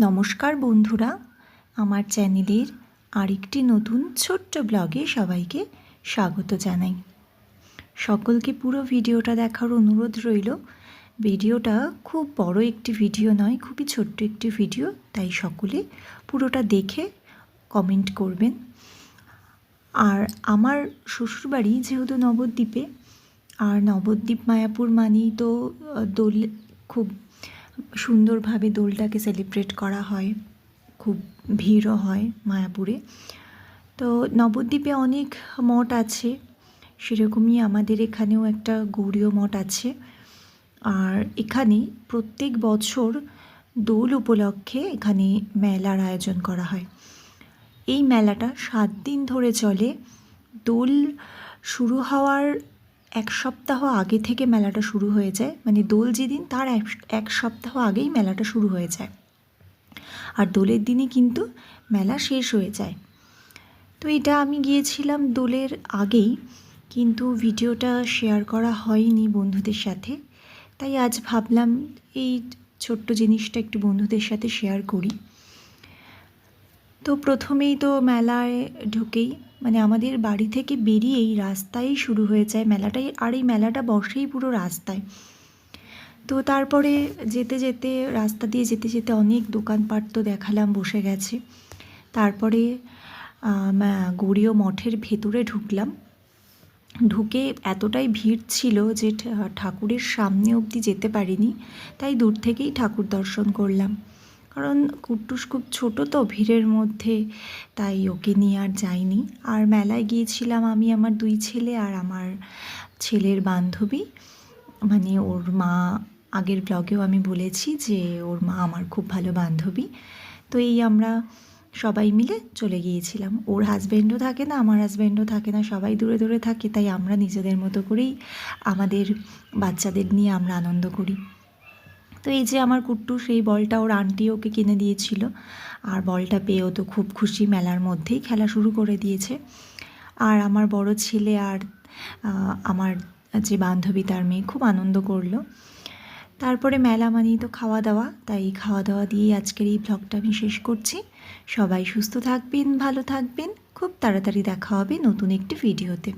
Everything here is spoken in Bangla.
নমস্কার বন্ধুরা, আমার চ্যানেলের আরেকটি নতুন ছোট্ট ব্লগে সবাইকে স্বাগত জানাই। সকলকে পুরো ভিডিওটা দেখার অনুরোধ রইল। ভিডিওটা খুব বড় একটি ভিডিও নয়, খুবই ছোট্ট একটি ভিডিও, তাই সকলে পুরোটা দেখে কমেন্ট করবেন। আর আমার শ্বশুরবাড়ি যেহেতু নবদ্বীপে, আর নবদ্বীপ মায়াপুর মানেই তো দোল, খুব সুন্দরভাবে দোলটাকে সেলিব্রেট করা হয়, খুব ভিড়ও হয় মায়াপুরে। তো নবদ্বীপে অনেক মঠ আছে, সেরকমই আমাদের এখানেও একটা গৌড়ীয় মঠ আছে। আর এখানে প্রত্যেক বছর দোল উপলক্ষে এখানে মেলার আয়োজন করা হয়। এই মেলাটা 7 দিন ধরে চলে। দোল শুরু হওয়ার এক সপ্তাহ আগে থেকে মেলাটা শুরু হয়ে যায়, মানে দোল যেদিন তার এক সপ্তাহ আগেই মেলাটা শুরু হয়ে যায়, আর দোলের দিনই কিন্তু মেলা শেষ হয়ে যায়। তো এটা আমি গিয়েছিলাম দোলের আগেই, কিন্তু ভিডিওটা শেয়ার করা হয়নি বন্ধুদের সাথে, তাই আজ ভাবলাম এই ছোট্ট জিনিসটা একটু বন্ধুদের সাথে শেয়ার করি। তো প্রথমেই তো মেলায় ঢুকেই, মানে আমাদের বাড়ি থেকে বেরিয়েই রাস্তায় শুরু হয়ে যায় মেলাটাই, আর এই মেলাটা বসেই পুরো রাস্তায়। তো তারপরে যেতে যেতে, রাস্তা দিয়ে যেতে যেতে অনেক দোকানপাট তো দেখালাম বসে গেছে। তারপরে গৌড়ীয় মঠের ভেতরে ঢুকলাম। ঢুকে এতটাই ভিড় ছিল যে ঠাকুরের সামনে অবধি যেতে পারিনি, তাই দূর থেকেই ঠাকুর দর্শন করলাম। কারণ কুট্টুস খুব ছোটো তো ভিড়ের মধ্যে, তাই ওকে নিয়ে আর যাইনি। আর মেলায় গিয়েছিলাম আমি, আমার 2 ছেলে আর আমার ছেলের বান্ধবী, মানে ওর মা। আগের ব্লগেও আমি বলেছি যে ওর মা আমার খুব ভালো বান্ধবী। তো এই আমরা সবাই মিলে চলে গিয়েছিলাম। ওর হাজব্যান্ডও থাকে না, আমার হাজব্যান্ডও থাকে না, সবাই দূরে দূরে থাকে, তাই আমরা নিজেদের মতো করেই আমাদের বাচ্চাদের নিয়ে আমরা আনন্দ করি। তো এই যে আমার কুট্টু, সেই বলটা ওর আন্টি ওকে কিনে দিয়েছিল, আর বলটা পেয়েও তো খুব খুশি, মেলার মধ্যেই খেলা শুরু করে দিয়েছে। আর আমার বড় ছেলে আর আমার যে বান্ধবী তার মেয়ে খুব আনন্দ করলো। তারপরে মেলা মানেই তো খাওয়া দাওয়া, তাই খাওয়া দাওয়া দিয়েই আজকের এই ব্লগটা আমি শেষ করছি। সবাই সুস্থ থাকবেন, ভালো থাকবেন, খুব তাড়াতাড়ি দেখা হবে নতুন একটি ভিডিওতে।